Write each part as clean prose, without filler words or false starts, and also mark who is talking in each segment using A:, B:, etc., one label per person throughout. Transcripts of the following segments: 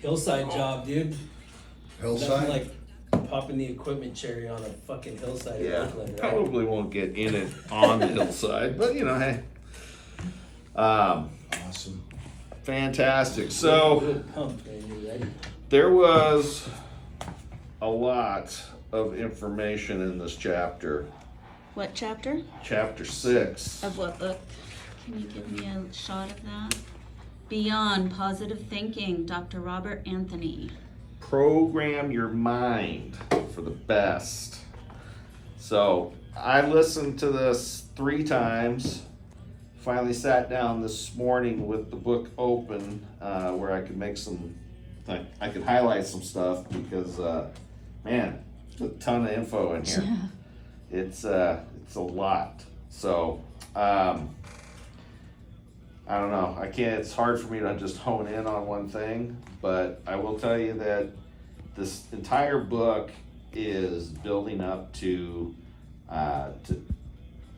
A: hillside job, dude.
B: Hillside?
A: Nothing like popping the equipment cherry on a fucking hillside in Oakland, right?
C: Probably won't get in it on the hillside, but you know, hey.
B: Awesome.
C: Fantastic. So
A: Real pumped, man. You're ready.
C: there was a lot of information in this chapter.
D: What chapter?
C: Chapter 6.
D: Of what book? Can you give me a shot of that? Beyond Positive Thinking, Dr. Robert Anthony.
C: Program your mind for the best. So I listened to this 3 times. Finally sat down this morning with the book open, where I could make some, I could highlight some stuff because, man, there's a ton of info in here.
D: Yeah.
C: It's a lot. So, I don't know. I can't. It's hard for me to just hone in on one thing, but I will tell you that this entire book is building up to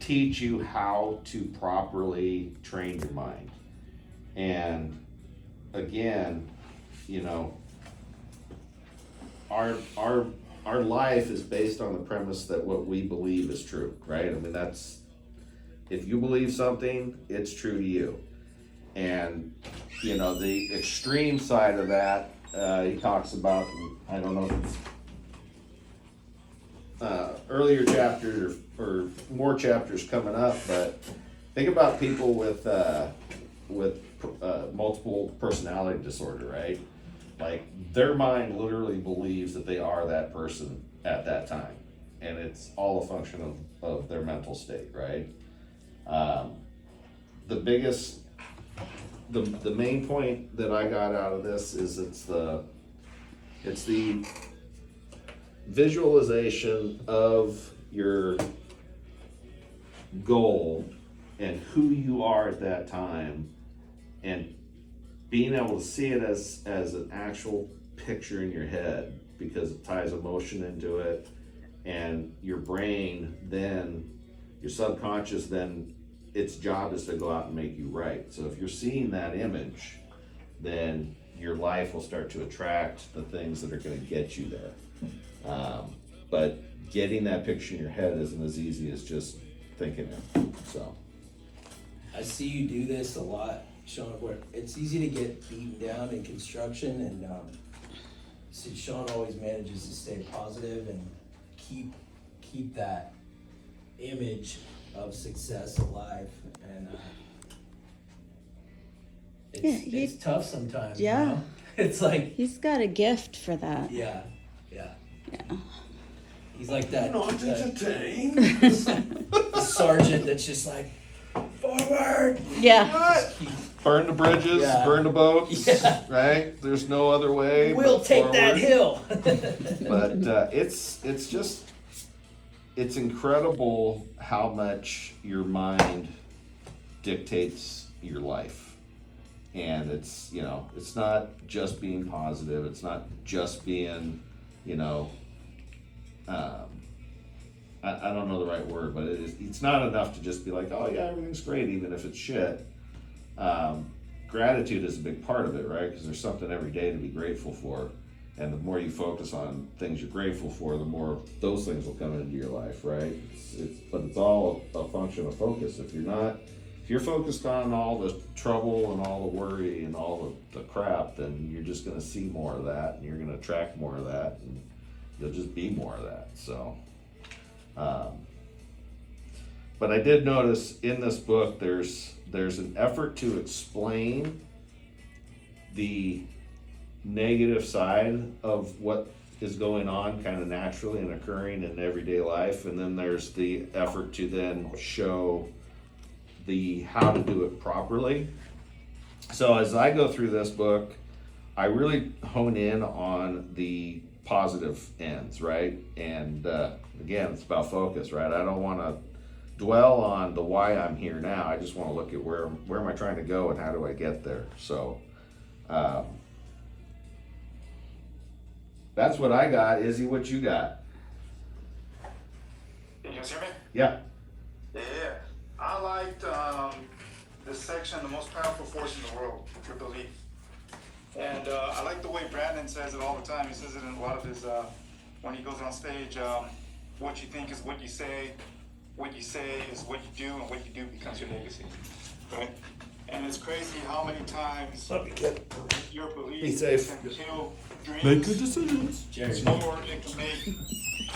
C: teach you how to properly train your mind. And again, you know, our life is based on the premise that what we believe is true, right? I mean, that's, if you believe something, it's true to you. And, you know, the extreme side of that, he talks about, I don't know if it's earlier chapters or more chapters coming up, but think about people with multiple personality disorder, right? Like their mind literally believes that they are that person at that time, and it's all a function of their mental state, right? The main point that I got out of this is it's the visualization of your goal and who you are at that time, and being able to see it as an actual picture in your head, because it ties emotion into it, and your brain then, your subconscious then, its job is to go out and make you right. So if you're seeing that image, then your life will start to attract the things that are going to get you there. But getting that picture in your head isn't as easy as just thinking it. So
A: I see you do this a lot, Shawn, where it's easy to get beaten down in construction, and see, Shawn always manages to stay positive and keep that image of success alive, and it's tough sometimes.
D: Yeah.
A: You know? It's like
D: He's got a gift for that.
A: yeah.
D: Yeah.
A: He's like that.
C: not entertained.
A: The sergeant that's just like forward.
D: Yeah.
C: Burn the bridges,
A: Yeah.
C: burn the boats,
A: Yeah.
C: right? There's no other way.
A: We'll
C: but
A: take that
C: forward.
A: hill.
C: But it's incredible how much your mind dictates your life. And it's, you know, it's not just being positive. It's not just being, you know, I don't know the right word, but it's not enough to just be like, oh yeah, everything's great, even if it's shit. Gratitude is a big part of it, right? Because there's something every day to be grateful for. And the more you focus on things you're grateful for, the more those things will come into your life, right? But it's all a function of focus. If you're focused on all the trouble and all the worry and all the crap, then you're just going to see more of that, and you're going to attract more of that, and you'll just be more of that. So, but I did notice in this book there's an effort to explain the negative side of what is going on kind of naturally and occurring in everyday life, and then there's the effort to then show the how to do it properly. So as I go through this book, I really hone in on the positive ends, right? And again, it's about focus, right? I don't want to dwell on the why I'm here now. I just want to look at where am I trying to go and how do I get there. So that's what I got. Izzy, what you got?
E: Can you guys hear me?
C: Yeah.
E: Yeah. I liked this section, the most powerful force in the world, your belief.
B: And I like the way Brandon says it all the time. He says it in a lot of his, when he goes on stage, what you think is what you say is what you do, and what you do becomes your legacy, right? And it's crazy how many times your belief can kill dreams.
C: Make good decisions.
B: Or it can make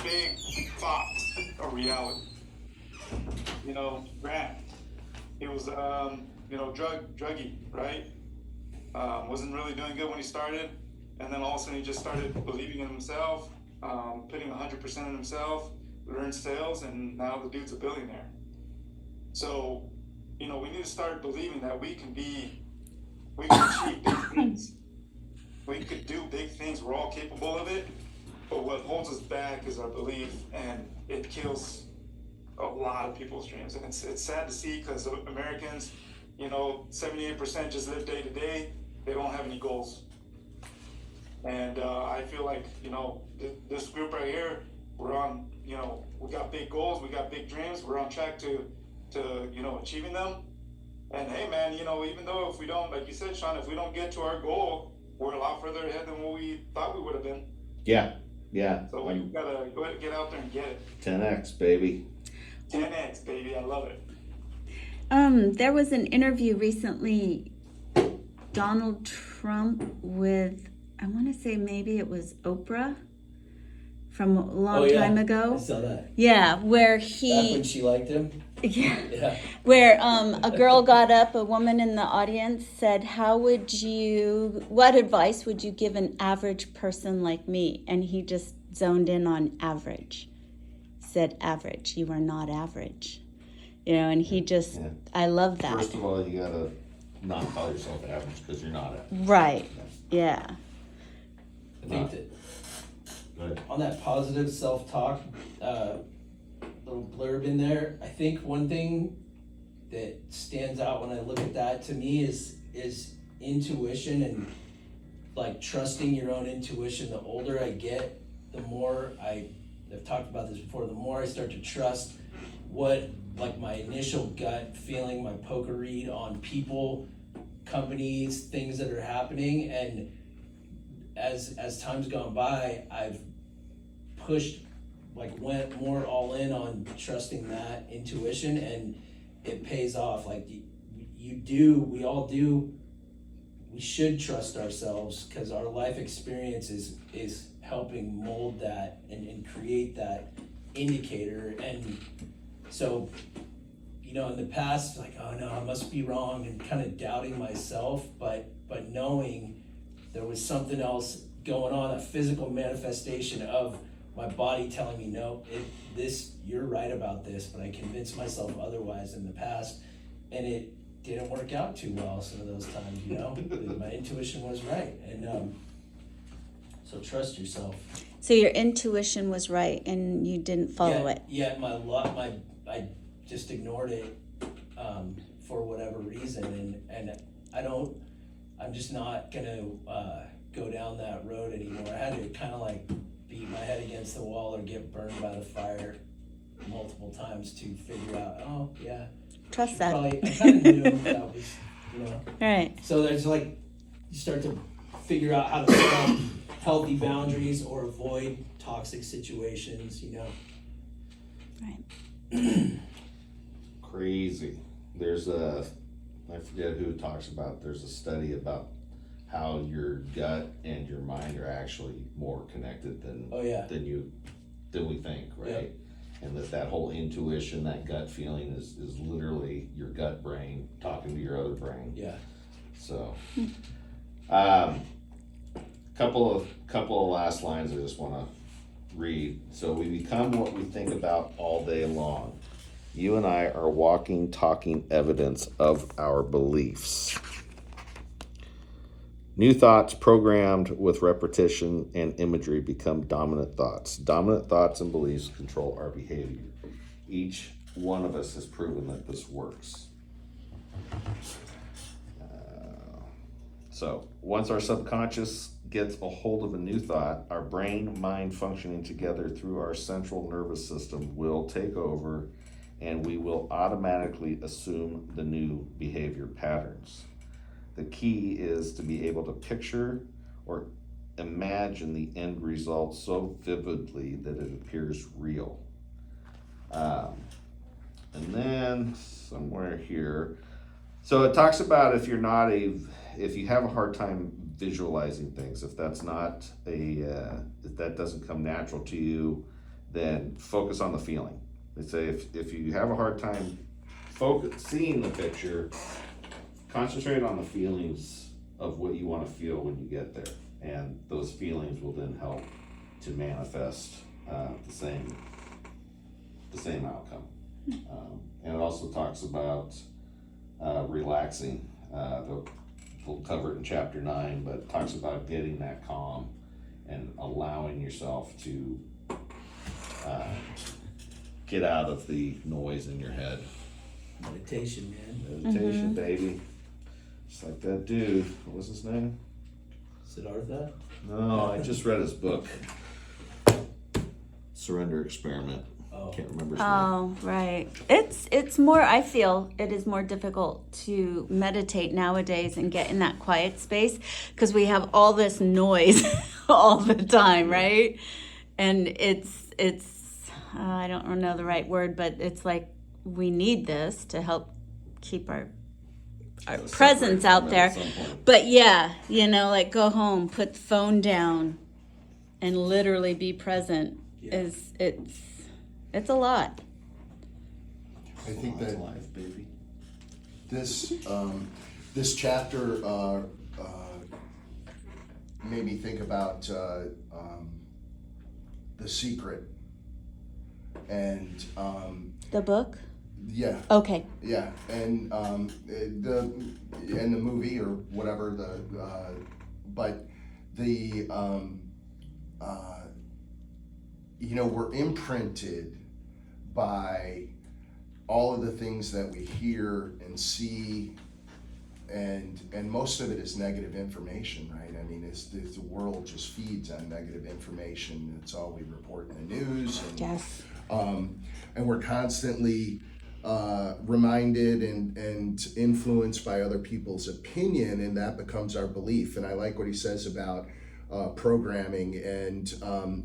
B: big thoughts a reality. You know, Grant, he was, druggy, right? Wasn't really doing good when he started, and then all of a sudden he just started believing in himself, putting 100% in himself, learned sales, and now the dude's a billionaire. So, we need to start believing that we can achieve big things. We could do big things. We're all capable of it, but what holds us back is our belief, and it kills a lot of people's dreams. And it's sad to see, because Americans, 78% just live day to day. They don't have any goals. And I feel like, this group right here, we're on, we got big goals, we got big dreams, we're on track to achieving them. And hey, man, even though if we don't, like you said, Shawn, if we don't get to our goal, we're a lot further ahead than what we thought we would have been.
C: Yeah.
B: So we gotta go ahead and get out there and get it.
C: 10x, baby.
B: 10x, baby, I love it.
D: There was an interview recently, Donald Trump with, I want to say maybe it was Oprah from a long time ago.
A: I saw that.
D: Yeah, where
A: Back when she liked him.
D: Yeah. Where a girl got up, a woman in the audience said, what advice would you give an average person like me? And he just zoned in on average. Said, average, you are not average. And he just, I love that.
C: First of all, you gotta not call yourself average, because you're not average.
D: Right, yeah.
A: I think that on that positive self-talk, little blurb in there, I think one thing that stands out when I look at that to me is intuition, and like trusting your own intuition. The older I get, the more I've talked about this before, the more I start to trust what, like, my initial gut feeling, my poker read on people, companies, things that are happening. And as time's gone by, I've went more all in on trusting that intuition, and it pays off. Like we all do. We should trust ourselves, because our life experience is helping mold that and create that indicator. And so, in the past, like, oh no, I must be wrong, and kind of doubting myself, but knowing there was something else going on, a physical manifestation of my body telling me, no, you're right about this, but I convinced myself otherwise in the past, and it didn't work out too well some of those times, my intuition was right. And so trust yourself.
D: So your intuition was right, and you didn't follow it.
A: Yeah, I just ignored it for whatever reason, and I'm just not gonna go down that road anymore. I had to kind of like beat my head against the wall or get burned by the fire multiple times to figure out,
D: Trust that.
A: I kind of knew that was,
D: Right.
A: So there's like, you start to figure out how to set healthy boundaries or avoid toxic situations,
D: Right.
C: Crazy. There's I forget who talks about, there's a study about how your gut and your mind are actually more connected than we think, right?
A: Yeah.
C: And that whole intuition, that gut feeling is literally your gut brain talking to your other brain.
A: Yeah.
C: So, couple of last lines I just want to read. So, we become what we think about all day long. You and I are walking, talking evidence of our beliefs. New thoughts programmed with repetition and imagery become dominant thoughts. Dominant thoughts and beliefs control our behavior. Each one of us has proven that this works. So once our subconscious gets a hold of a new thought, our brain, mind functioning together through our central nervous system will take over, and we will automatically assume the new behavior patterns. The key is to be able to picture or imagine the end result so vividly that it appears real. And then somewhere here, so it talks about if you have a hard time visualizing things, if that doesn't come natural to you, then focus on the feeling. They say if you have a hard time seeing the picture, concentrate on the feelings of what you want to feel when you get there, and those feelings will then help to manifest the same outcome. And it also talks about relaxing. We'll cover it in chapter 9, but it talks about getting that calm and allowing yourself to get out of the noise in your head.
A: Meditation, man.
C: Meditation, baby. Just like that dude. What was his name?
A: Siddhartha?
C: No, I just read his book. Surrender Experiment.
A: Oh.
C: Can't remember his name.
D: Oh, right. It's more, I feel it is more difficult to meditate nowadays and get in that quiet space because we have all this noise all the time, right? And it's I don't know the right word, but it's like we need this to help keep our presence out there. But yeah, like go home, put the phone down, and literally be present.
A: Yeah.
D: It's a lot.
F: I think that
C: life, baby.
F: this chapter made me think about The Secret, and
D: The book?
F: yeah,
D: Okay.
F: yeah, and the movie or whatever but the we're imprinted by all of the things that we hear and see, and most of it is negative information, right? I mean, the world just feeds on negative information. It's all we report in the news, and,
D: Yes.
F: and we're constantly reminded and influenced by other people's opinion, and that becomes our belief. And I like what he says about programming, and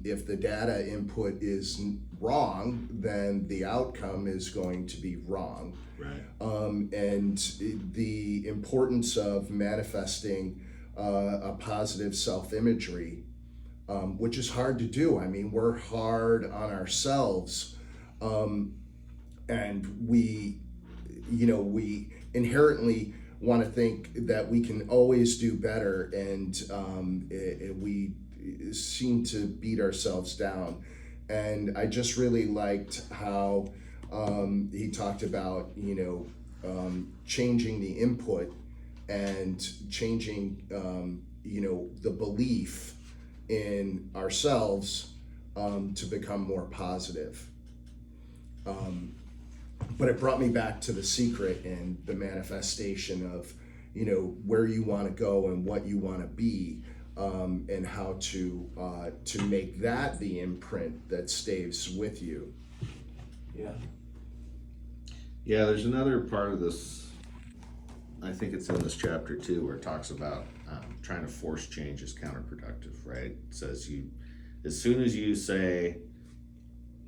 F: if the data input is wrong, then the outcome is going to be wrong.
C: Right.
F: And the importance of manifesting a positive self-imagery, which is hard to do. I mean, we're hard on ourselves, and we inherently want to think that we can always do better, and we seem to beat ourselves down. And I just really liked how he talked about changing the input and changing the belief in ourselves to become more positive. But it brought me back to The Secret and the manifestation of, where you want to go and what you want to be, and how to make that the imprint that stays with you.
A: Yeah.
C: Yeah, there's another part of this, I think it's in this chapter too, where it talks about trying to force change is counterproductive, right? It says as soon as you say,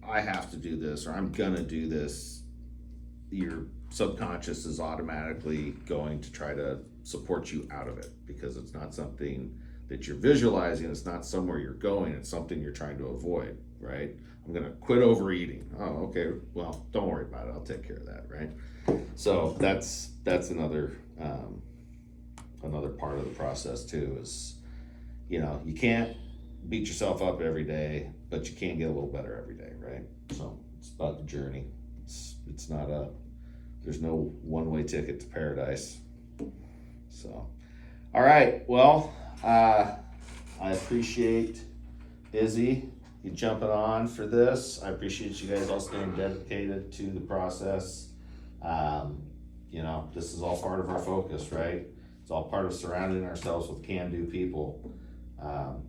C: I have to do this, or I'm gonna do this, your subconscious is automatically going to try to support you out of it, because it's not something that you're visualizing, it's not somewhere you're going, it's something you're trying to avoid, right? I'm gonna quit overeating. Oh, okay, well, don't worry about it, I'll take care of that, right? So that's another part of the process too, is you can't beat yourself up every day, but you can get a little better every day, right? So it's about the journey. It's not there's no one-way ticket to paradise. So, all right, well, I appreciate Izzy, you jumping on for this. I appreciate you guys all staying dedicated to the process. This is all part of our focus, right? It's all part of surrounding ourselves with can-do people.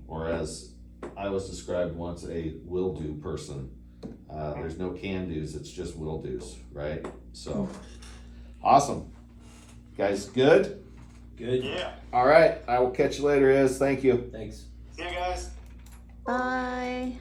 C: Or as I was described once, a will-do person. There's no can-dos, it's just will-dos, right? So, awesome. Guys, good?
A: Good.
B: Yeah.
C: All right, I will catch you later, Thank you.
A: Thanks.
B: See you guys.
D: Bye.